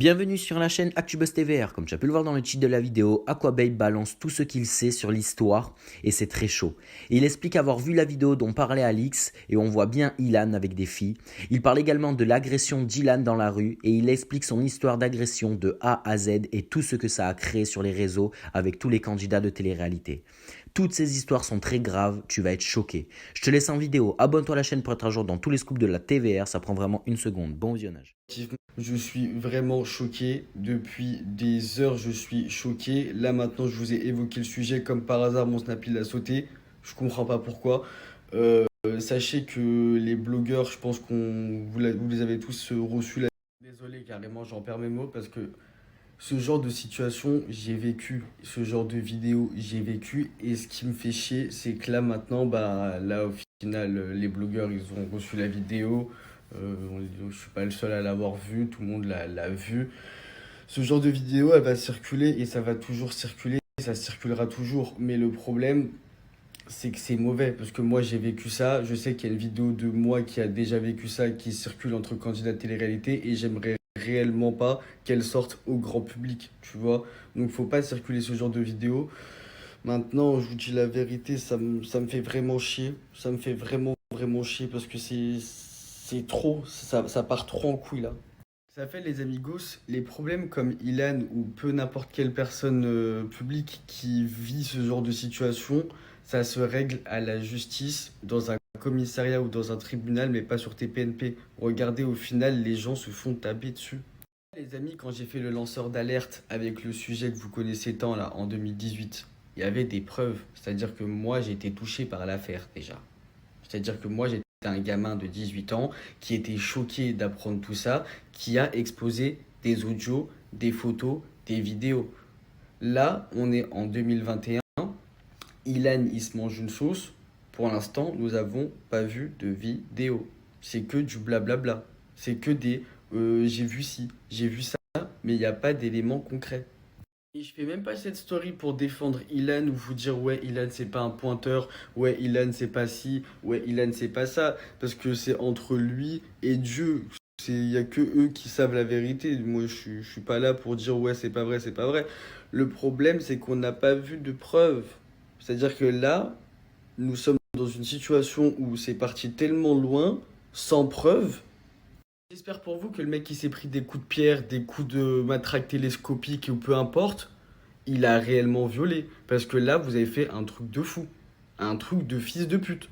Bienvenue sur la chaîne ActuBuzz TVR. Comme tu as pu le voir dans le titre de la vidéo, Aquababe balance tout ce qu'il sait sur l'histoire et c'est très chaud. Il explique avoir vu la vidéo dont parlait Alix et on voit bien Ilan avec des filles. Il parle également de l'agression d'Ilan dans la rue et il explique son histoire d'agression de A à Z et tout ce que ça a créé sur les réseaux avec tous les candidats de télé-réalité. Toutes ces histoires sont très graves, tu vas être choqué. Je te laisse en vidéo, abonne-toi à la chaîne pour être à jour dans tous les scoops de la TVR, ça prend vraiment une seconde. Bon visionnage. Je suis vraiment choqué. Depuis des heures, je suis choqué. Là, maintenant, je vous ai évoqué le sujet. Comme par hasard, mon Snap, il a sauté. Je comprends pas pourquoi. Sachez que les blogueurs, je pense vous les avez tous reçus là. Désolé, carrément, j'en perds mes mots parce que ce genre de situation, j'ai vécu. Ce genre de vidéo, j'ai vécu. Et ce qui me fait chier, c'est que là, maintenant, là, au final, les blogueurs, ils ont reçu la vidéo. Je suis pas le seul à l'avoir vu, tout le monde l'a vu. Ce genre de vidéo, elle va circuler et ça va toujours circuler, ça circulera toujours. Mais le problème, c'est que c'est mauvais parce que moi j'ai vécu ça. Je sais qu'il y a une vidéo de moi qui a déjà vécu ça qui circule entre candidats de télé-réalité et j'aimerais réellement pas qu'elle sorte au grand public, tu vois. Donc faut pas circuler ce genre de vidéo. Maintenant, je vous dis la vérité, ça me fait vraiment chier. Ça me fait vraiment chier parce que c'est trop. Ça part trop en couille là. Ça fait les amigos, les problèmes comme Ilan ou peu n'importe quelle personne publique qui vit ce genre de situation, ça se règle à la justice, dans un commissariat ou dans un tribunal, mais pas sur TPNP. Regardez, au final, les gens se font taper dessus. Les amis, quand j'ai fait le lanceur d'alerte avec le sujet que vous connaissez tant là, en 2018, il y avait des preuves. C'est-à-dire que moi, j'ai été touché par l'affaire déjà. C'est-à-dire que moi, j'étais un gamin de 18 ans qui était choqué d'apprendre tout ça, qui a exposé des audios, des photos, des vidéos. Là, on est en 2021. Ilan, il se mange une sauce. Pour l'instant, nous n'avons pas vu de vidéo. C'est que du blablabla. C'est que des j'ai vu ci, j'ai vu ça, mais il n'y a pas d'éléments concrets. Et je fais même pas cette story pour défendre Ilan ou vous dire ouais Ilan c'est pas un pointeur, ouais Ilan c'est pas ci, ouais Ilan c'est pas ça, parce que c'est entre lui et Dieu. Il y a que eux qui savent la vérité. Moi je suis pas là pour dire ouais c'est pas vrai, c'est pas vrai. Le problème c'est qu'on n'a pas vu de preuves. C'est-à-dire que là, nous sommes dans une situation où c'est parti tellement loin, sans preuve. J'espère pour vous que le mec qui s'est pris des coups de pierre, des coups de matraque télescopique ou peu importe, il a réellement violé. Parce que là, vous avez fait un truc de fou. Un truc de fils de pute.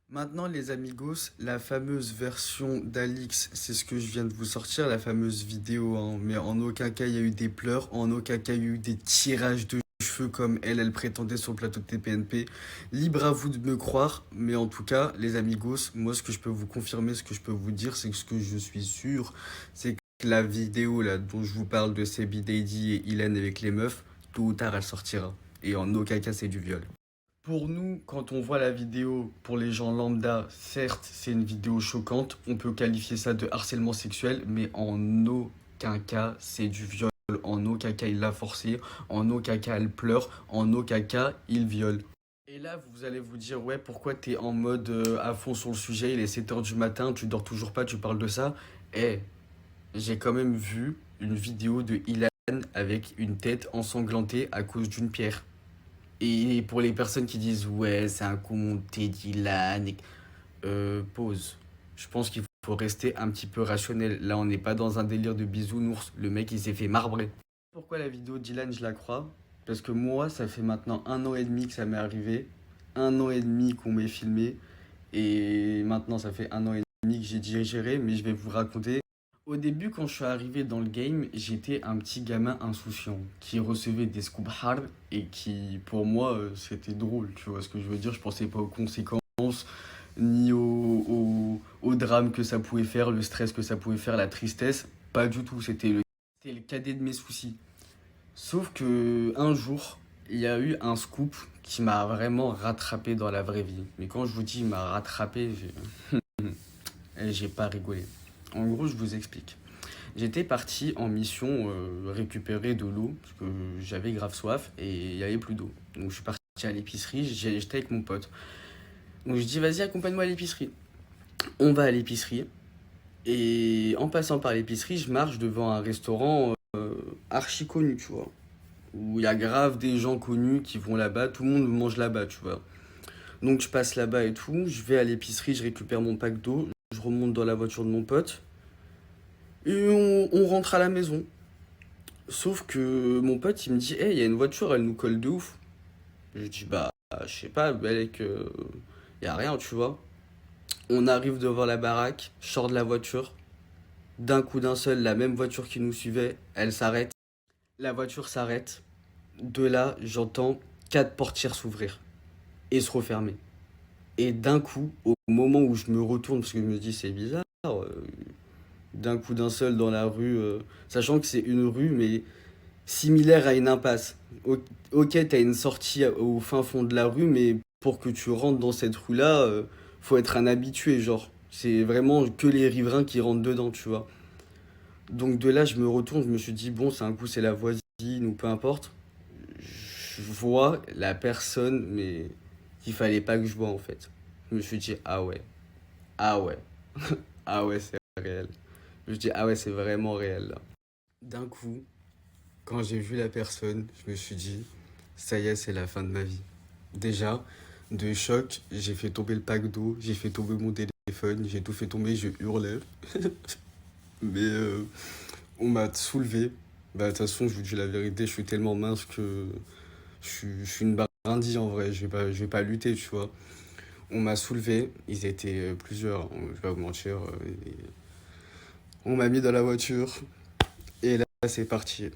Maintenant, les amigos, la fameuse version d'Alix, c'est ce que je viens de vous sortir, la fameuse vidéo, hein. Mais en aucun cas il y a eu des pleurs, en aucun cas il y a eu des tirages de cheveux comme elle prétendait sur le plateau de TPNP. Libre à vous de me croire, mais en tout cas, les amigos, moi ce que je peux vous confirmer, ce que je peux vous dire, c'est que ce que je suis sûr, c'est que la vidéo là dont je vous parle de Sebi Daddy et Ilan avec les meufs, tôt ou tard elle sortira. Et en aucun cas c'est du viol. Pour nous, quand on voit la vidéo, pour les gens lambda, certes, c'est une vidéo choquante. On peut qualifier ça de harcèlement sexuel, mais en aucun cas, c'est du viol. En aucun cas, il l'a forcé. En aucun cas, elle pleure. En aucun cas, il viole. Et là, vous allez vous dire, ouais, pourquoi t'es en mode à fond sur le sujet? Il est 7 h du matin, tu dors toujours pas, tu parles de ça. Eh, j'ai quand même vu une vidéo de Ilan avec une tête ensanglantée à cause d'une pierre. Et pour les personnes qui disent ouais, c'est un coup monté d'Ilan, pause. Je pense qu'il faut rester un petit peu rationnel. Là, on n'est pas dans un délire de bisounours. Le mec, il s'est fait marbrer. Pourquoi la vidéo d'Ilan, je la crois? Parce que moi, ça fait maintenant 1 an et demi que ça m'est arrivé. 1 an et demi qu'on m'ait filmé. Et maintenant, ça fait 1 an et demi que j'ai digéré, mais je vais vous raconter. Au début, quand je suis arrivé dans le game, j'étais un petit gamin insouciant qui recevait des scoops hard et qui, pour moi, c'était drôle. Tu vois ce que je veux dire? Je pensais pas aux conséquences, ni au drame que ça pouvait faire, le stress que ça pouvait faire, la tristesse. Pas du tout. C'était le cadet de mes soucis. Sauf que un jour, il y a eu un scoop qui m'a vraiment rattrapé dans la vraie vie. Mais quand je vous dis il m'a rattrapé, j'ai pas rigolé. En gros, je vous explique. J'étais parti en mission récupérer de l'eau parce que j'avais grave soif et il n'y avait plus d'eau. Donc je suis parti à l'épicerie, j'étais avec mon pote. Donc je dis, vas-y, accompagne-moi à l'épicerie. On va à l'épicerie. Et en passant par l'épicerie, je marche devant un restaurant archi connu, tu vois. Où il y a grave des gens connus qui vont là-bas. Tout le monde mange là-bas, tu vois. Donc je passe là-bas et tout. Je vais à l'épicerie, je récupère mon pack d'eau. Je remonte dans la voiture de mon pote. Et on rentre à la maison. Sauf que mon pote, il me dit, hey, il y a une voiture, elle nous colle de ouf. Je dis, bah, je sais pas, mec, y a rien, tu vois. On arrive devant la baraque, je sors de la voiture. D'un coup d'un seul, la même voiture qui nous suivait, elle s'arrête. La voiture s'arrête. De là, j'entends 4 portières s'ouvrir et se refermer. Et d'un coup, au moment où je me retourne, parce que je me dis, c'est bizarre, d'un coup d'un seul dans la rue, sachant que c'est une rue, mais similaire à une impasse. Ok, t'as une sortie au fin fond de la rue, mais pour que tu rentres dans cette rue-là, faut être un habitué, genre. C'est vraiment que les riverains qui rentrent dedans, tu vois. Donc de là, je me retourne, je me suis dit, bon, c'est un coup, c'est la voisine ou peu importe. Je vois la personne, mais qu'il fallait pas que je vois en fait. Je me suis dit, ah ouais, ah ouais, ah ouais, c'est réel. Je me dis, ah ouais, c'est vraiment réel là. D'un coup, quand j'ai vu la personne, je me suis dit, ça y est, c'est la fin de ma vie. Déjà, de choc, j'ai fait tomber le pack d'eau, j'ai fait tomber mon téléphone, j'ai tout fait tomber, je hurlais. Mais on m'a soulevé. Bah, de toute façon, je vous dis la vérité, je suis tellement mince que je suis une brindille en vrai, je vais pas lutter, tu vois. On m'a soulevé, ils étaient plusieurs, je vais pas vous mentir. Et on m'a mis dans la voiture, et là, c'est parti.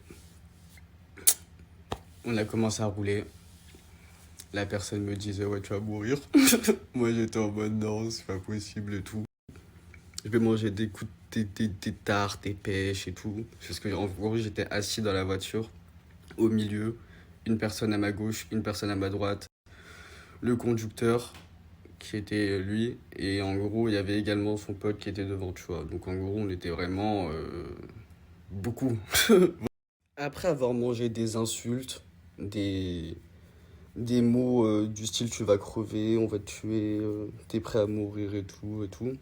On a commencé à rouler. La personne me disait, ouais, tu vas mourir. Moi, j'étais en mode, non, c'est pas possible et tout. Je vais manger des tartes, des pêches et tout. Parce que, en gros, j'étais assis dans la voiture, au milieu, une personne à ma gauche, une personne à ma droite, le conducteur, qui était lui, et en gros, il y avait également son pote qui était devant, tu vois. Donc, en gros, on était vraiment beaucoup. Après avoir mangé des insultes, des, des mots du style tu vas crever, on va te tuer, t'es prêt à mourir et tout, et tout.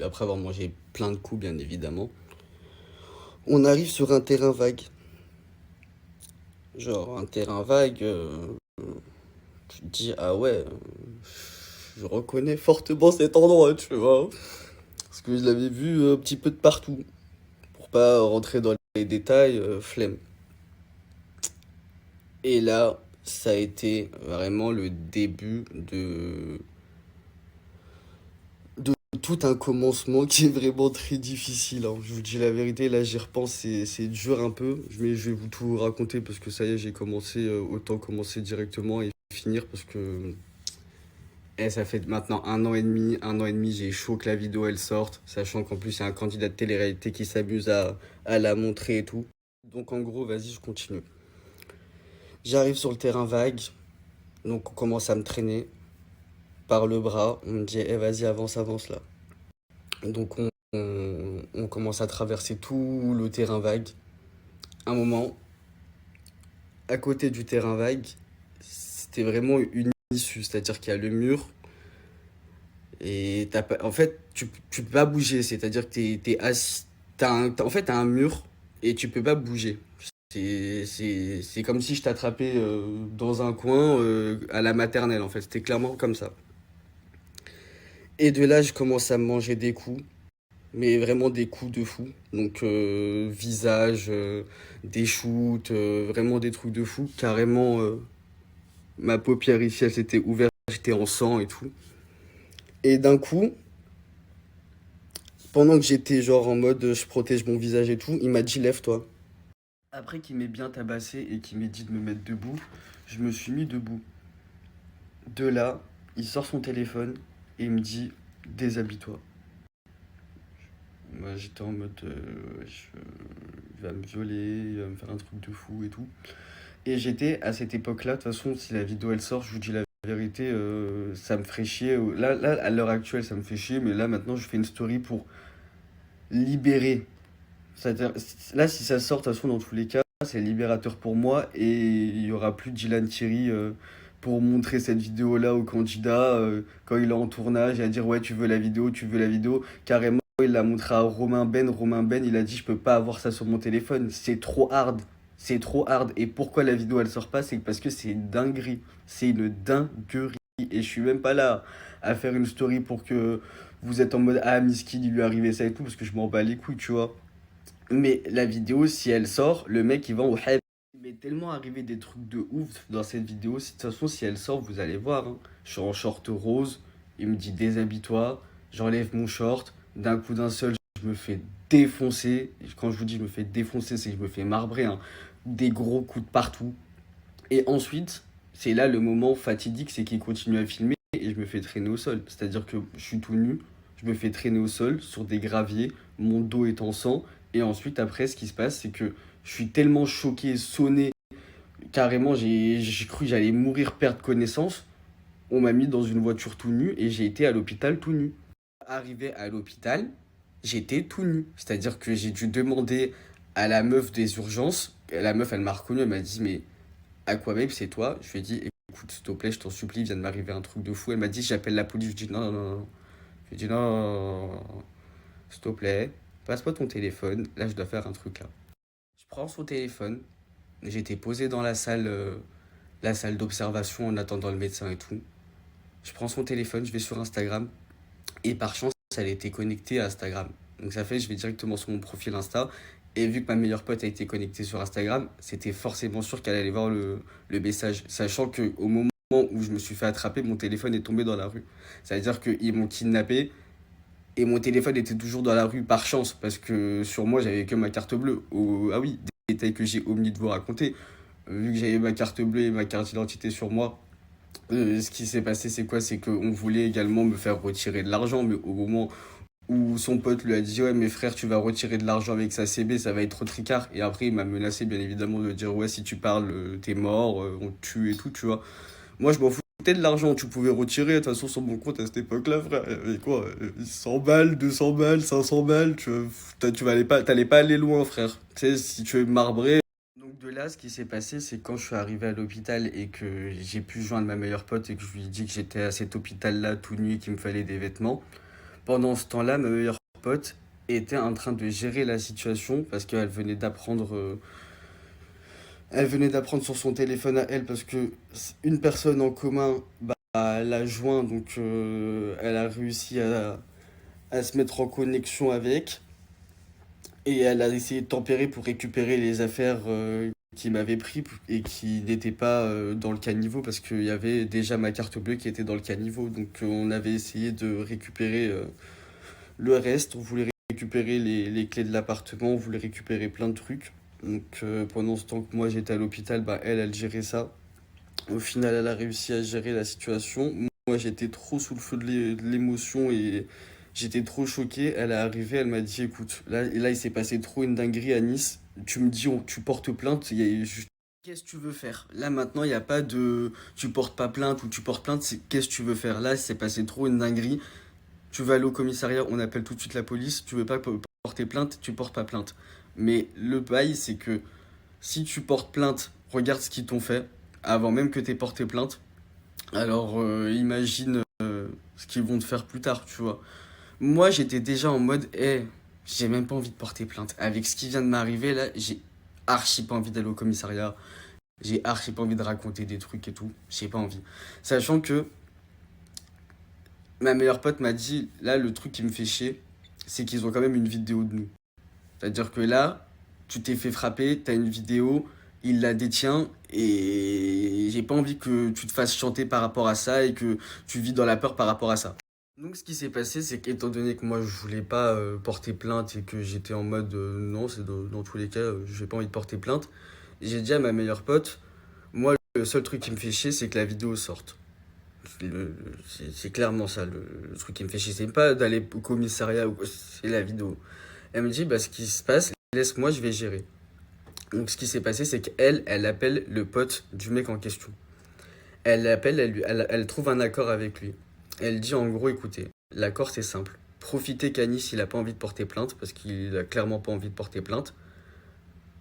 Après avoir mangé plein de coups, bien évidemment. On arrive sur un terrain vague. Genre, un terrain vague, tu te dis, ah ouais, je reconnais fortement cet endroit, tu vois. Parce que je l'avais vu un petit peu de partout. Pour pas rentrer dans les détails, flemme. Et là, ça a été vraiment le début de tout un commencement qui est vraiment très difficile, hein. Je vous dis la vérité, là j'y repense, c'est dur un peu. Mais je vais vous tout raconter parce que ça y est, j'ai commencé, autant commencer directement et finir parce que ça fait maintenant un an et demi, j'ai chaud que la vidéo elle sorte, sachant qu'en plus il y a un candidat de télé-réalité qui s'amuse à la montrer et tout. Donc en gros, vas-y, je continue. J'arrive sur le terrain vague, donc on commence à me traîner par le bras. On me dit, eh vas-y, avance, avance là. Donc on commence à traverser tout le terrain vague. Un moment, à côté du terrain vague, c'était vraiment une issue, c'est-à-dire qu'il y a le mur et en fait, tu peux pas bouger, c'est-à-dire que t'es assis, en fait, t'as un mur et tu peux pas bouger. C'est comme si je t'attrapais dans un coin à la maternelle, en fait. C'était clairement comme ça. Et de là, je commence à me manger des coups, mais vraiment des coups de fou. Donc, visage, des shoots, vraiment des trucs de fou. Carrément, ma paupière ici, elle s'était ouverte, j'étais en sang et tout. Et d'un coup, pendant que j'étais genre en mode je protège mon visage et tout, il m'a dit lève-toi. Après qu'il m'ait bien tabassé et qu'il m'ait dit de me mettre debout, je me suis mis debout. De là, il sort son téléphone et il me dit déshabille-toi. Moi j'étais en mode il va me violer, il va me faire un truc de fou et tout. Et j'étais à cette époque-là, de toute façon, si la vidéo elle sort, je vous dis la vérité, ça me ferait chier. Là, à l'heure actuelle, ça me fait chier, mais là maintenant, je fais une story pour libérer. C'est-à-dire, là, si ça sort, de toute façon, dans tous les cas, c'est libérateur pour moi et il y aura plus Dylan Thierry pour montrer cette vidéo-là au candidat quand il est en tournage et à dire ouais tu veux la vidéo, tu veux la vidéo. Carrément, il l'a montré à Romain Ben. Romain Ben, il a dit je peux pas avoir ça sur mon téléphone, c'est trop hard. C'est trop hard. Et pourquoi la vidéo elle sort pas? C'est parce que c'est une dinguerie. C'est une dinguerie. Et je suis même pas là à faire une story pour que vous êtes en mode ah Miski il lui est arrivé ça et tout parce que je m'en bats les couilles, tu vois. Mais la vidéo, si elle sort, le mec il va au hype. Il m'est tellement arrivé des trucs de ouf dans cette vidéo. De toute façon, si elle sort, vous allez voir, hein. Je suis en short rose. Il me dit déshabille-toi. J'enlève mon short. D'un coup d'un seul, je me fais défoncer. Et quand je vous dis je me fais défoncer, c'est que je me fais marbrer, hein. Des gros coups de partout. Et ensuite, c'est là le moment fatidique, c'est qu'il continue à filmer et je me fais traîner au sol. C'est-à-dire que je suis tout nu, je me fais traîner au sol sur des graviers, mon dos est en sang. Et ensuite, après, ce qui se passe, c'est que je suis tellement choqué, sonné, carrément, j'ai cru que j'allais mourir, perdre connaissance. On m'a mis dans une voiture tout nu et j'ai été à l'hôpital tout nu. Arrivé à l'hôpital, j'étais tout nu. C'est-à-dire que j'ai dû demander à la meuf des urgences. La meuf, elle m'a reconnu, elle m'a dit, mais Aquababe, c'est toi? Je lui ai dit, écoute, s'il te plaît, je t'en supplie, il vient de m'arriver un truc de fou. Elle m'a dit, j'appelle la police. Je lui ai dit, non, non, non, non. Je lui ai dit, non, s'il te plaît, passe-moi ton téléphone. Là, je dois faire un truc là. Je prends son téléphone. J'étais posé dans la salle d'observation en attendant le médecin et tout. Je prends son téléphone, je vais sur Instagram. Et par chance, elle était connectée à Instagram. Donc ça fait, je vais directement sur mon profil Insta. Et vu que ma meilleure pote a été connectée sur Instagram, c'était forcément sûr qu'elle allait voir le message. Sachant qu'au moment où je me suis fait attraper, mon téléphone est tombé dans la rue. Ça veut dire qu'ils m'ont kidnappé et mon téléphone était toujours dans la rue par chance. Parce que sur moi, j'avais que ma carte bleue. Ah oui, des détails que j'ai omis de vous raconter. Vu que j'avais ma carte bleue et ma carte d'identité sur moi, ce qui s'est passé, c'est quoi? C'est qu'on voulait également me faire retirer de l'argent, mais au moment où son pote lui a dit ouais mais frère tu vas retirer de l'argent avec sa CB ça va être trop tricard et après il m'a menacé bien évidemment de dire ouais si tu parles t'es mort on te tue et tout tu vois. Moi je m'en foutais de l'argent, tu pouvais retirer de toute façon sur mon compte à cette époque là frère, et quoi 100 balles, 200 balles, 500 balles t'allais pas aller loin frère, tu sais si tu es marbré. Donc de là ce qui s'est passé c'est quand je suis arrivé à l'hôpital et que j'ai pu joindre ma meilleure pote et que je lui ai dit que j'étais à cet hôpital là tout nu et qu'il me fallait des vêtements. Pendant ce temps-là, ma meilleure pote était en train de gérer la situation parce qu'elle elle venait d'apprendre sur son téléphone à elle parce que une personne en commun l'a joint, donc elle a réussi à se mettre en connexion avec et elle a essayé de tempérer pour récupérer les affaires qui m'avaient pris et qui n'étaient pas dans le caniveau parce qu'il y avait déjà ma carte bleue qui était dans le caniveau. Donc on avait essayé de récupérer le reste, on voulait récupérer les clés de l'appartement, on voulait récupérer plein de trucs. Donc pendant ce temps que moi j'étais à l'hôpital, elle gérait ça. Au final, elle a réussi à gérer la situation. Moi, j'étais trop sous le feu de l'émotion et j'étais trop choqué. Elle est arrivée, elle m'a dit, écoute, là il s'est passé trop une dinguerie à Nice. Tu me dis, tu portes plainte. Qu'est-ce que tu veux faire? Là, maintenant, il n'y a pas de tu portes pas plainte ou tu portes plainte. C'est qu'est-ce que tu veux faire? Là, il s'est passé trop une dinguerie. Tu vas aller au commissariat, on appelle tout de suite la police. Tu veux pas porter plainte, tu portes pas plainte. Mais le bail, c'est que si tu portes plainte, regarde ce qu'ils t'ont fait avant même que tu aies porté plainte. Alors imagine ce qu'ils vont te faire plus tard, tu vois. Moi, j'étais déjà en mode, j'ai même pas envie de porter plainte. Avec ce qui vient de m'arriver là, j'ai archi pas envie d'aller au commissariat. J'ai archi pas envie de raconter des trucs et tout. J'ai pas envie. Sachant que ma meilleure pote m'a dit, là, le truc qui me fait chier, c'est qu'ils ont quand même une vidéo de nous. C'est-à-dire que là, tu t'es fait frapper, t'as une vidéo, il la détient, et j'ai pas envie que tu te fasses chanter par rapport à ça et que tu vis dans la peur par rapport à ça. Donc ce qui s'est passé, c'est qu'étant donné que moi je voulais pas porter plainte et que j'étais en mode non, c'est dans tous les cas, j'ai pas envie de porter plainte, j'ai dit à ma meilleure pote, moi le seul truc qui me fait chier, c'est que la vidéo sorte. C'est clairement ça le truc qui me fait chier. C'est pas d'aller au commissariat, c'est la vidéo. Elle me dit, bah, ce qui se passe, laisse-moi, je vais gérer. Donc, ce qui s'est passé, c'est qu'elle, elle appelle le pote du mec en question. Elle l'appelle, elle trouve un accord avec lui. Elle dit, en gros, écoutez, l'accord, c'est simple. Profitez qu'Anis, il a pas envie de porter plainte, parce qu'il a clairement pas envie de porter plainte.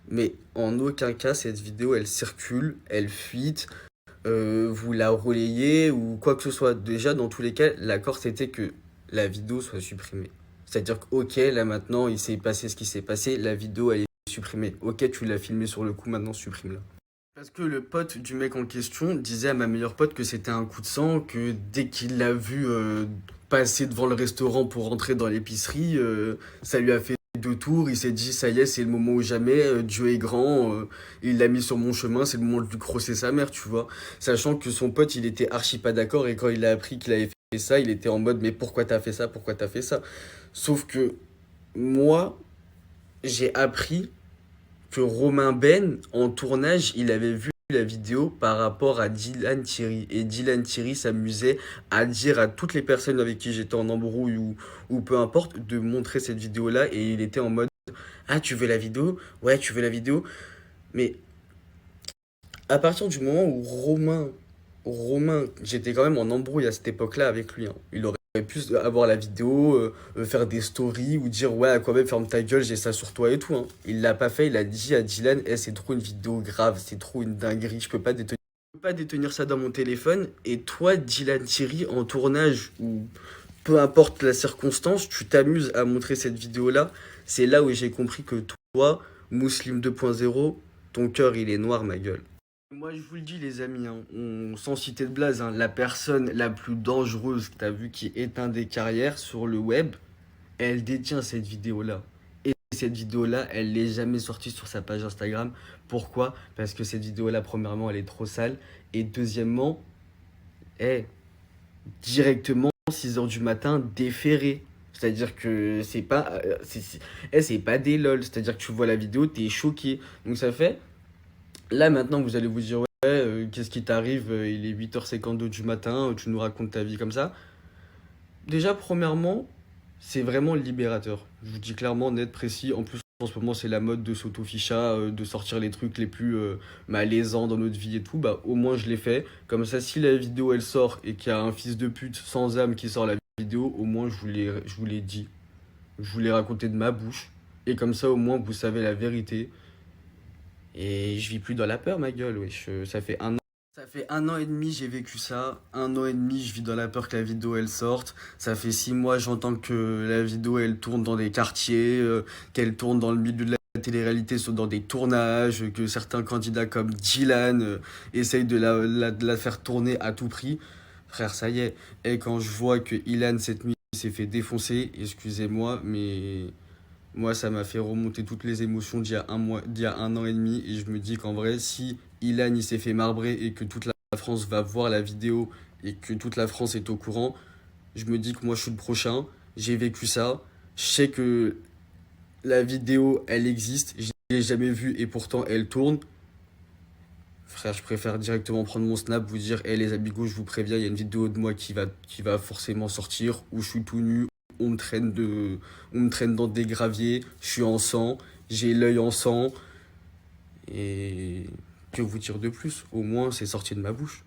Mais en aucun cas, cette vidéo, elle circule, elle fuite. vous la relayez ou quoi que ce soit. Déjà, dans tous les cas, l'accord c'était que la vidéo soit supprimée. C'est-à-dire que, ok, là maintenant, il s'est passé ce qui s'est passé, la vidéo elle est supprimée. Ok, tu l'as filmée sur le coup, maintenant supprime-la. Parce que le pote du mec en question disait à ma meilleure pote que c'était un coup de sang, que dès qu'il l'a vu passer devant le restaurant pour rentrer dans l'épicerie, ça lui a fait deux tours, il s'est dit ça y est, c'est le moment ou jamais, Dieu est grand, il l'a mis sur mon chemin, c'est le moment de lui crosser sa mère, tu vois. Sachant que son pote, il était archi pas d'accord et quand il a appris qu'il avait fait ça, il était en mode mais pourquoi t'as fait ça, pourquoi t'as fait ça? Sauf que moi, j'ai appris que Romain Ben, en tournage, il avait vu la vidéo par rapport à Dylan Thierry. Et Dylan Thierry s'amusait à dire à toutes les personnes avec qui j'étais en embrouille ou peu importe, de montrer cette vidéo-là. Et il était en mode, ah, tu veux la vidéo? Ouais, tu veux la vidéo? Mais à partir du moment où Romain, j'étais quand même en embrouille à cette époque-là avec lui, hein. Il aurait pu avoir la vidéo, faire des stories ou dire ouais, à quoi même ferme ta gueule, j'ai ça sur toi et tout, hein. Il l'a pas fait, il a dit à Dylan, eh, c'est trop une vidéo grave, c'est trop une dinguerie, je peux pas détenir ça dans mon téléphone. Et toi, Dylan Thierry, en tournage ou peu importe la circonstance, tu t'amuses à montrer cette vidéo-là. C'est là où j'ai compris que toi, Mousseline 2.0, ton cœur il est noir, ma gueule. Moi, je vous le dis, les amis, hein, sans citer de blaze, hein, la personne la plus dangereuse que tu as vue qui éteint des carrières sur le web, elle détient cette vidéo-là. Et cette vidéo-là, elle n'est jamais sortie sur sa page Instagram. Pourquoi? Parce que cette vidéo-là, premièrement, elle est trop sale. Et deuxièmement, est directement 6 heures du matin déférée. C'est-à-dire que c'est pas, c'est pas des lol. C'est-à-dire que tu vois la vidéo, t'es choqué. Donc ça fait. Là, maintenant, vous allez vous dire, ouais, qu'est-ce qui t'arrive? Il est 8h52 du matin, tu nous racontes ta vie comme ça. Déjà, premièrement, c'est vraiment libérateur. Je vous dis clairement, net, précis. En plus, en ce moment, c'est la mode de s'auto-ficha, de sortir les trucs les plus malaisants dans notre vie et tout. Bah, au moins, je l'ai fait. Comme ça, si la vidéo, elle sort et qu'il y a un fils de pute sans âme qui sort la vidéo, au moins, je vous l'ai dit. Je vous l'ai raconté de ma bouche. Et comme ça, au moins, vous savez la vérité. Et je vis plus dans la peur, ma gueule, wesh. Ça fait un an. Ça fait 1 an et demi, j'ai vécu ça. 1 an et demi, je vis dans la peur que la vidéo elle sorte. Ça fait 6 mois, j'entends que la vidéo elle tourne dans des quartiers, qu'elle tourne dans le milieu de la télé-réalité, soit dans des tournages, que certains candidats comme Dylan essayent de la faire tourner à tout prix. Frère, ça y est. Et quand je vois que Ilan cette nuit s'est fait défoncer, excusez-moi, mais moi, ça m'a fait remonter toutes les émotions d'il y a un mois, d'il y a 1 an et demi. Et je me dis qu'en vrai, si Ilan il s'est fait marbrer et que toute la France va voir la vidéo et que toute la France est au courant, je me dis que moi je suis le prochain. J'ai vécu ça. Je sais que la vidéo elle existe. Je l'ai jamais vue et pourtant elle tourne. Frère, je préfère directement prendre mon snap, vous dire, hé les amigos, je vous préviens, il y a une vidéo de moi qui va forcément sortir où je suis tout nu, on me traîne de, on me traîne dans des graviers, je suis en sang, j'ai l'œil en sang, et que vous dire de plus? Au moins, c'est sorti de ma bouche.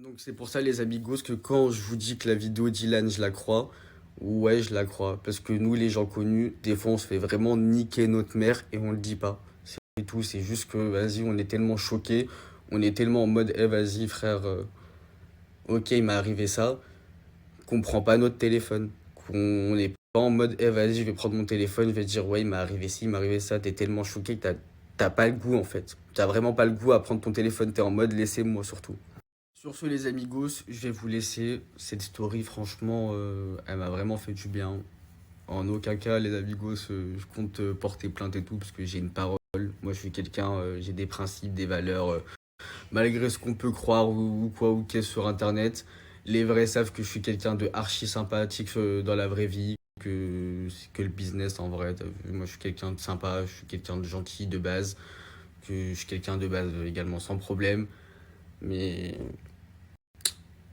Donc c'est pour ça, les amigos, que quand je vous dis que la vidéo d'Ilan, je la crois, ouais, je la crois. Parce que nous, les gens connus, des fois, on se fait vraiment niquer notre mère et on le dit pas. C'est tout, c'est juste que, vas-y, on est tellement choqués, on est tellement en mode, eh, vas-y, frère, ok, il m'est arrivé ça, qu'on prend pas notre téléphone. Qu'on n'est pas en mode, eh, vas-y, je vais prendre mon téléphone, je vais dire, ouais, il m'est arrivé ci, il m'est arrivé ça. T'es tellement choqué que t'as pas le goût, en fait. T'as vraiment pas le goût à prendre ton téléphone, t'es en mode, laissez-moi surtout. Sur ce, les amigos, je vais vous laisser. Cette story, franchement, elle m'a vraiment fait du bien. En aucun cas, les amigos, je compte porter plainte et tout, parce que j'ai une parole. Moi, je suis quelqu'un, j'ai des principes, des valeurs. Malgré ce qu'on peut croire ou quoi ou qu'est sur Internet, les vrais savent que je suis quelqu'un de archi sympathique dans la vraie vie, que c'est que le business en vrai. T'as vu, moi, je suis quelqu'un de sympa, je suis quelqu'un de gentil de base, que je suis quelqu'un de base également sans problème. Mais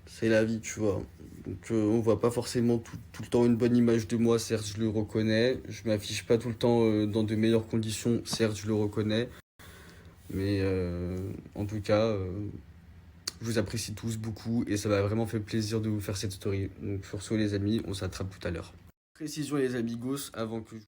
c'est la vie, tu vois. Donc on voit pas forcément tout le temps une bonne image de moi, certes je le reconnais. Je m'affiche pas tout le temps dans de meilleures conditions, certes je le reconnais. Mais en tout cas, je vous apprécie tous beaucoup et ça m'a vraiment fait plaisir de vous faire cette story. Donc sur ce les amis, on s'attrape tout à l'heure. Précision les amigos, avant que je